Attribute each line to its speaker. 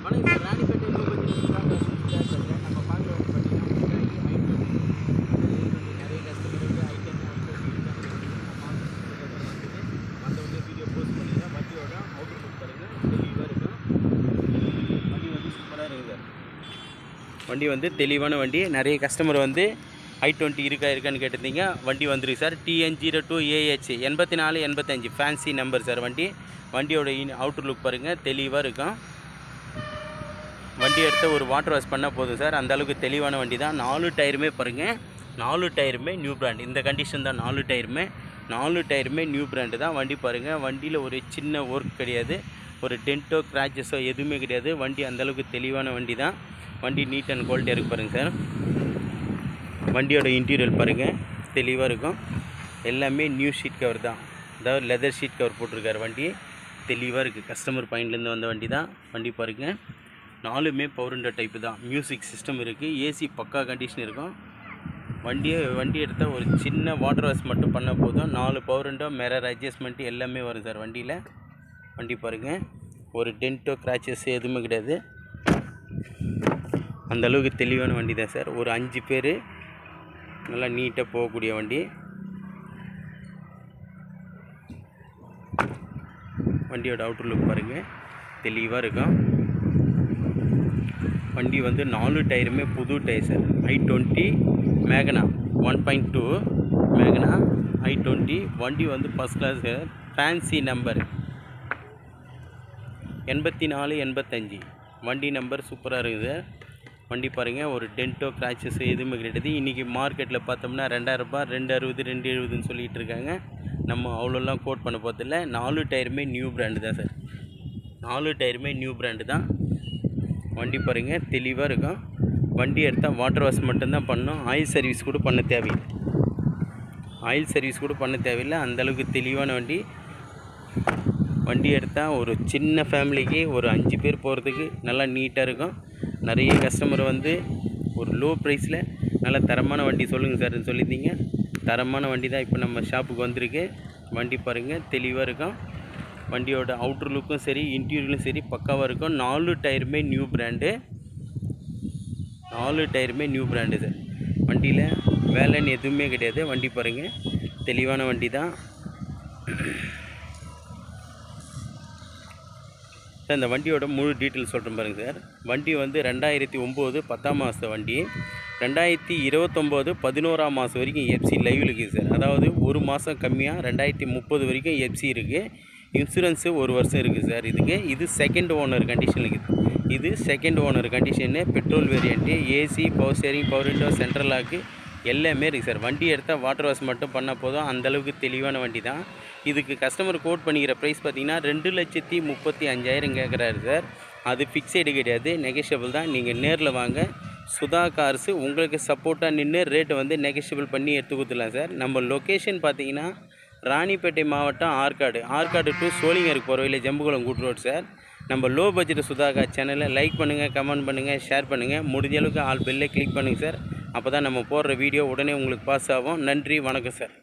Speaker 1: ஆனால் இப்போ Ranipet low budget நம்ம பார்க்குற வந்து பார்த்தீங்கன்னா நிறைய கஸ்டமர் வந்து ஐட்டம் அந்த வந்து வீடியோ போஸ்ட் பண்ணிங்கன்னா வண்டியோட அவுட்டர் புக் பாருங்கள் தெளிவாக இருக்கும். வண்டி வந்து சூப்பராக இருக்குது. வண்டி வந்து தெளிவான வண்டி. நிறைய கஸ்டமர் வந்து i20 இருக்கான்னு கேட்டிருந்தீங்க. வண்டி வந்துருக்கு sir. TN02AH 8485 fancy number sir. வண்டியோட அவுட்டர் லுக் பாருங்கள் தெளிவாக இருக்கும். வண்டி எடுத்து ஒரு வாட்டர் வாஷ் பண்ணால் போதும் சார். அந்தளவுக்கு தெளிவான வண்டி தான். 4 டயருமே பாருங்கள், 4 டயருமே நியூ பிராண்ட். இந்த கண்டிஷன் தான். 4 டயருமே நியூ பிராண்டு தான். வண்டி பாருங்கள், வண்டியில் ஒரு சின்ன ஒர்க் கிடையாது, ஒரு டென்ட்டோ கிராச்சஸோ எதுவுமே கிடையாது. வண்டி அந்தளவுக்கு தெளிவான வண்டி தான். வண்டி நீட் அண்ட் குவாலிட்டியாக இருக்குது பாருங்கள் சார். வண்டியோட இன்டீரியர் பாருங்கள் தெளிவாக இருக்கும். எல்லாமே நியூ ஷீட் கவர் தான், அதாவது லெதர் ஷீட் கவர் போட்டிருக்காரு. வண்டி தெளிவாக இருக்குது. கஸ்டமர் பாயிண்ட்லேருந்து வந்த வண்டி தான். வண்டி பாருங்கள், 4மே பவர் விண்டோ டைப்பு தான். மியூசிக் சிஸ்டம் இருக்குது. ஏசி பக்கா கண்டிஷன் இருக்கும். வண்டி எடுத்தால் ஒரு சின்ன வாட்டர் வாஷ் மட்டும் பண்ணால் போதும். 4 பவர் விண்டோ, மிரர் அட்ஜஸ்ட்மெண்ட் எல்லாமே வரும் சார் வண்டியில். வண்டி பாருங்கள், ஒரு டென்ட்டோ கிராச்சஸ் எதுவுமே கிடையாது. அந்தளவுக்கு தெளிவான வண்டி தான் சார். ஒரு 5 பேர் நல்லா நீட்டாக போகக்கூடிய வண்டி. வண்டியோட அவுட்டர் லுக் பாருங்கள் தெளிவாக இருக்கும். வண்டி வந்து 4 டயருமே புது டயர் சார். i20 மேகனா 1.2 மேகனா i20 வண்டி வந்து first class sir. Fancy number 8485 வண்டி நம்பர் சூப்பராக இருக்குது. வண்டி பாருங்கள், ஒரு டென்ட்டோ கிராச்சஸ் எதுவுமே கிடையாது. இன்றைக்கி மார்க்கெட்டில் பார்த்தோம்னா 2000 ரூபாய், 260, 270ன்னு சொல்லிகிட்டு இருக்காங்க. நம்ம அவ்வளோலாம் கோட் பண்ண போகிறதில்ல. 4 டயருமே நியூ பிராண்டு தான் சார். 4 டயருமே நியூ பிராண்டு தான். வண்டி பாருங்கள் தெளிவாக இருக்கும். வண்டி எடுத்தால் வாட்டர் வாஷ் மட்டும்தான் பண்ணணும். ஆயில் சர்வீஸ் கூட பண்ண தேவையில்லை. அந்தளவுக்கு தெளிவான வண்டி. வண்டி எடுத்தால் ஒரு சின்ன ஃபேமிலிக்கு ஒரு 5 பேர் போகிறதுக்கு நல்லா நீட்டாக இருக்கும். நிறைய கஸ்டமர் வந்து ஒரு லோ ப்ரைஸில் நல்ல தரமான வண்டி சொல்லுங்கள் சார்ன்னு சொல்லியிருந்தீங்க. தரமான வண்டி தான் இப்போ நம்ம ஷாப்புக்கு வந்திருக்கு. வண்டி பாருங்கள் தெளிவாக இருக்கும். வண்டியோட அவுட்ரு லுக்கும் சரி, இன்டீரியரும் சரி பக்காவாக இருக்கும். 4 டயருமே நியூ பிராண்டு. 4 டயருமே நியூ பிராண்டு சார். வண்டியில் வேலைன்னு எதுவுமே கிடையாது. வண்டி பாருங்கள் தெளிவான வண்டி தான். சார் இந்த வண்டியோட முழு டீட்டெயில் சொல்கிறேன் பாருங்கள் சார். வண்டி வந்து 2009 10ஆம் மாதம் வண்டி. 2029 11ஆம் மாதம் வரைக்கும் எஃப்சி லைவில் இருக்குது சார். அதாவது ஒரு மாதம் கம்மியாக 2030 வரைக்கும் எஃப்சி இருக்குது. இன்சூரன்ஸு 1 வருஷம் இருக்குது சார் இதுக்கு. இது செகண்ட் ஓனர் கண்டிஷன் இருக்குது. Petrol variant, AC, power steering, power window, central lock எல்லாமே இருக்குது சார். வண்டி எடுத்தால் வாட்டர் வாஷ் மட்டும் பண்ணால் போதும். அந்தளவுக்கு தெளிவான வண்டி தான். இதுக்கு கஸ்டமர் கோட் பண்ணிக்கிற ப்ரைஸ் பார்த்திங்கன்னா 2,35,000 கேட்குறாரு சார். அது ஃபிக்ஸடு கிடையாது, நெகஷியபிள் தான். நீங்கள் நேரில் வாங்க, சுதா கார்ஸு உங்களுக்கு சப்போர்ட்டாக நின்று ரேட்டை வந்து நெகஷியபிள் பண்ணி எடுத்து கொடுத்துடலாம் சார். நம்ம லொக்கேஷன் பார்த்திங்கன்னா ராணிப்பேட்டை மாவட்டம் ஆற்காடு டு சோளிங்கருக்கு போகிற வழியில் ஜம்புகுளம் கூட்டு ரோடு சார். நம்ம லோ பட்ஜெட் சுதா கார் சேனலை லைக் பண்ணுங்கள், கமெண்ட் பண்ணுங்கள், ஷேர் பண்ணுங்கள். முடிஞ்ச அளவுக்கு ஆல் பெல்லை கிளிக் பண்ணுங்கள் சார். அப்போ தான் நம்ம போடுற வீடியோ உடனே உங்களுக்கு பாஸ் ஆகும். நன்றி, வணக்கம் சார்.